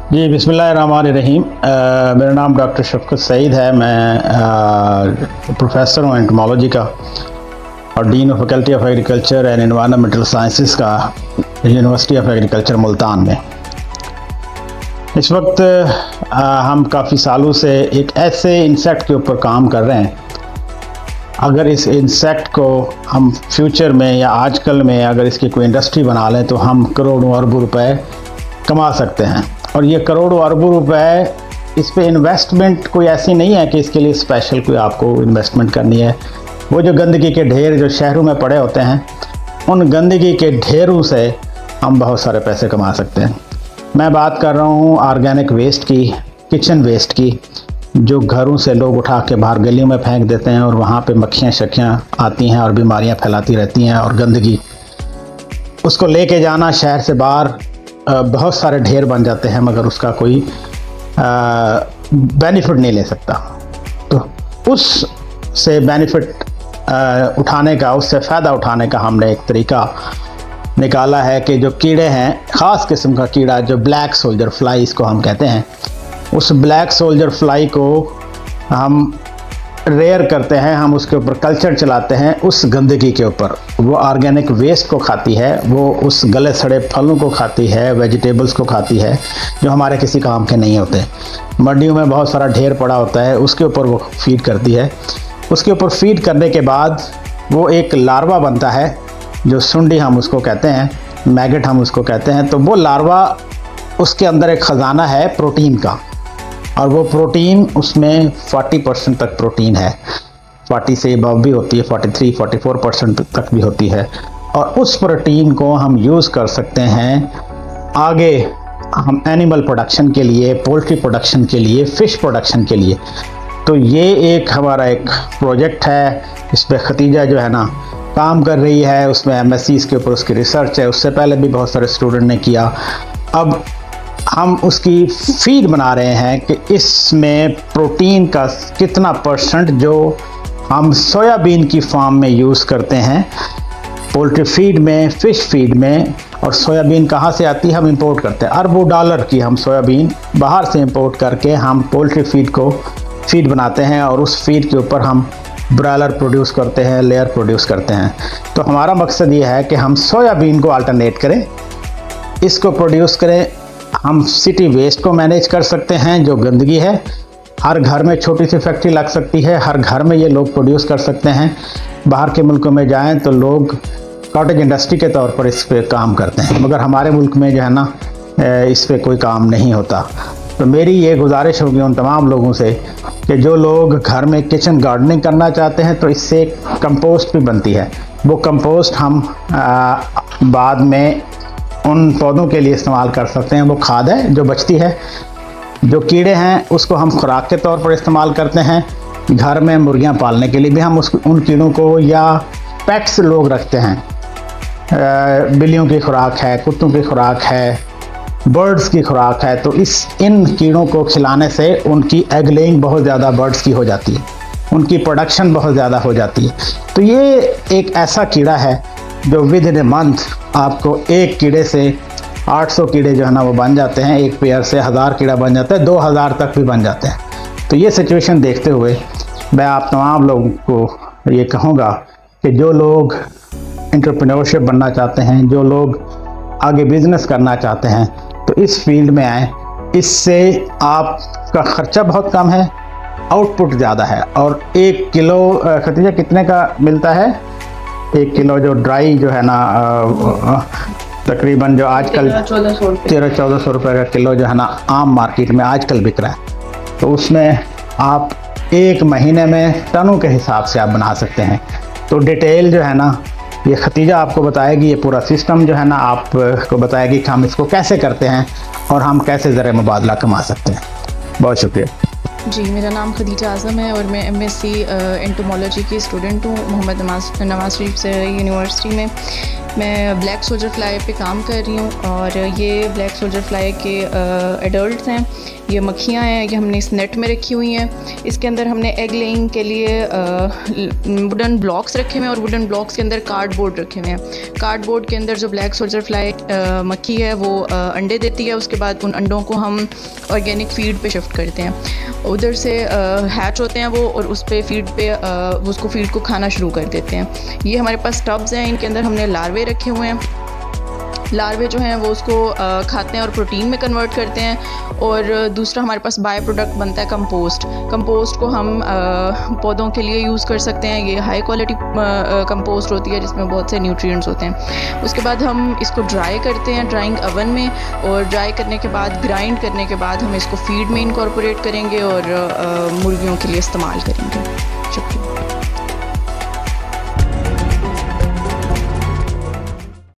जी बिस्मिल्लाहिर्रहमानिर्रहीम। मेरा नाम डॉक्टर शफकत सईद है। मैं प्रोफेसर हूँ एंटोमोलॉजी का और dean of faculty of agriculture and environmental sciences का यूनिवर्सिटी ऑफ एग्रीकल्चर मुल्तान में। इस वक्त हम काफ़ी सालों से एक ऐसे इंसेक्ट के ऊपर काम कर रहे हैं। अगर इस इंसेक्ट को हम फ्यूचर में या आजकल में अगर इसकी कोई इंडस्ट्री बना लें तो हम करोड़ों अरबों रुपए कमा सकते हैं। और ये करोड़ों अरबों रुपए, इस पे इन्वेस्टमेंट कोई ऐसी नहीं है कि इसके लिए स्पेशल कोई आपको इन्वेस्टमेंट करनी है। वो जो गंदगी के ढेर जो शहरों में पड़े होते हैं, उन गंदगी के ढेरों से हम बहुत सारे पैसे कमा सकते हैं। मैं बात कर रहा हूँ ऑर्गेनिक वेस्ट की, किचन वेस्ट की, जो घरों से लोग उठा के बाहर गलियों में फेंक देते हैं और वहाँ पे मक्खियाँ शक्खियाँ आती हैं और बीमारियाँ फैलाती रहती हैं और गंदगी, उसको लेके जाना शहर से बाहर, बहुत सारे ढेर बन जाते हैं मगर उसका कोई बेनिफिट नहीं ले सकता। तो उस से बेनिफिट उठाने का, उससे फ़ायदा उठाने का हमने एक तरीका निकाला है कि जो कीड़े हैं, ख़ास किस्म का कीड़ा जो ब्लैक सोल्जर फ्लाई इसको हम कहते हैं, उस ब्लैक सोल्जर फ्लाई को हम रेयर करते हैं, हम उसके ऊपर कल्चर चलाते हैं उस गंदगी के ऊपर। वो ऑर्गेनिक वेस्ट को खाती है, वो उस गले सड़े फलों को खाती है, वेजिटेबल्स को खाती है जो हमारे किसी काम के नहीं होते। मंडियों में बहुत सारा ढेर पड़ा होता है, उसके ऊपर वो फीड करती है। उसके ऊपर फीड करने के बाद वो एक लार्वा बनता है, जो सुंडी हम उसको कहते हैं, मैगट हम उसको कहते हैं। तो वो लार्वा, उसके अंदर एक ख़जाना है प्रोटीन का, और वो प्रोटीन, उसमें 40% तक प्रोटीन है, 40 से अबव भी होती है, 43-44% तक भी होती है। और उस प्रोटीन को हम यूज़ कर सकते हैं आगे हम एनिमल प्रोडक्शन के लिए, पोल्ट्री प्रोडक्शन के लिए, फ़िश प्रोडक्शन के लिए। तो ये एक हमारा एक प्रोजेक्ट है, इस पर खतीजा जो है ना काम कर रही है, उसमें MSc इसके ऊपर उसकी रिसर्च है। उससे पहले भी बहुत सारे स्टूडेंट ने किया। अब हम उसकी फीड बना रहे हैं कि इसमें प्रोटीन का कितना परसेंट जो हम सोयाबीन की फार्म में यूज़ करते हैं, पोल्ट्री फीड में, फ़िश फीड में। और सोयाबीन कहाँ से आती है? हम इंपोर्ट करते हैं, अरबों डॉलर की हम सोयाबीन बाहर से इंपोर्ट करके हम पोल्ट्री फीड को फीड बनाते हैं और उस फीड के ऊपर हम ब्रॉयलर प्रोड्यूस करते हैं, लेयर प्रोड्यूस करते हैं। तो हमारा मकसद ये है कि हम सोयाबीन को अल्टरनेट करें, इसको प्रोड्यूस करें। हम सिटी वेस्ट को मैनेज कर सकते हैं, जो गंदगी है। हर घर में छोटी सी फैक्ट्री लग सकती है, हर घर में ये लोग प्रोड्यूस कर सकते हैं। बाहर के मुल्कों में जाएं तो लोग कॉटेज इंडस्ट्री के तौर पर इस पे काम करते हैं, मगर हमारे मुल्क में जो है ना इस पे कोई काम नहीं होता। तो मेरी ये गुजारिश होगी उन तमाम लोगों से कि जो लोग घर में किचन गार्डनिंग करना चाहते हैं तो इससे कंपोस्ट भी बनती है। वो कंपोस्ट हम बाद में उन पौधों के लिए इस्तेमाल कर सकते हैं। वो खाद है जो बचती है। जो कीड़े हैं उसको हम खुराक के तौर पर इस्तेमाल करते हैं। घर में मुर्गियां पालने के लिए भी हम उन कीड़ों को, या पेट्स लोग रखते हैं, बिल्लियों की खुराक है, कुत्तों की खुराक है, बर्ड्स की खुराक है। तो इन कीड़ों को खिलाने से उनकी एग लेइंग बहुत ज़्यादा बर्ड्स की हो जाती है, उनकी प्रोडक्शन बहुत ज़्यादा हो जाती है। तो ये एक ऐसा कीड़ा है जो विद इन ए मंथ आपको एक कीड़े से 800 कीड़े जो है ना वो बन जाते हैं। एक पेयर से 1000 कीड़ा बन जाता है, 2000 तक भी बन जाते हैं। तो ये सिचुएशन देखते हुए मैं आप तमाम लोगों को ये कहूँगा कि जो लोग एंटरप्रेन्योरशिप बनना चाहते हैं, जो लोग आगे बिजनेस करना चाहते हैं, तो इस फील्ड में आएँ। इससे आपका ख़र्चा बहुत कम है, आउटपुट ज़्यादा है। और 1 किलो खतीजा कितने का मिलता है? 1 किलो जो ड्राई जो है ना तकरीबन जो आजकल 1300-1400 रुपये का किलो जो है ना आम मार्केट में आजकल बिक रहा है। तो उसमें आप 1 महीने में टनों के हिसाब से आप बना सकते हैं। तो डिटेल जो है ना ये खतीजा आपको बताएगी, ये पूरा सिस्टम जो है ना आपको बताएगी कि हम इसको कैसे करते हैं और हम कैसे ज़र मुबादला कमा सकते हैं। बहुत शुक्रिया जी। मेरा नाम खदीजा आज़म है और मैं MSc एंटोमोलॉजी की स्टूडेंट हूँ मोहम्मद नवाज शरीफ से यूनिवर्सिटी में। मैं ब्लैक सोल्जर फ्लाई पे काम कर रही हूँ और ये ब्लैक सोल्जर फ्लाई के एडल्ट्स हैं। ये मक्खियाँ हैं, ये हमने इस नेट में रखी हुई हैं। इसके अंदर हमने एग लेइंग के लिए वुडन ब्लॉक्स रखे हुए हैं और वुडन ब्लॉक्स के अंदर कार्डबोर्ड रखे हुए हैं। कार्डबोर्ड के अंदर जो ब्लैक सोल्जर फ्लाई मक्खी है वो अंडे देती है। उसके बाद उन अंडों को हम ऑर्गेनिक फीड पे शिफ्ट करते हैं। उधर से हैच होते हैं वो और उस पे फीड पे उसको फीड को खाना शुरू कर देते हैं। ये हमारे पास टब्स हैं, इनके अंदर हमने लार्वे रखे हुए हैं। लार्वे जो हैं वो उसको खाते हैं और प्रोटीन में कन्वर्ट करते हैं। और दूसरा हमारे पास बाय प्रोडक्ट बनता है कंपोस्ट। कंपोस्ट को हम पौधों के लिए यूज़ कर सकते हैं। ये हाई क्वालिटी कंपोस्ट होती है जिसमें बहुत से न्यूट्रिएंट्स होते हैं। उसके बाद हम इसको ड्राई करते हैं ड्राइंग ओवन में, और ड्राई करने के बाद ग्राइंड करने के बाद हम इसको फीड में इनकॉर्पोरेट करेंगे और मुर्गियों के लिए इस्तेमाल करेंगे। शुक्रिया।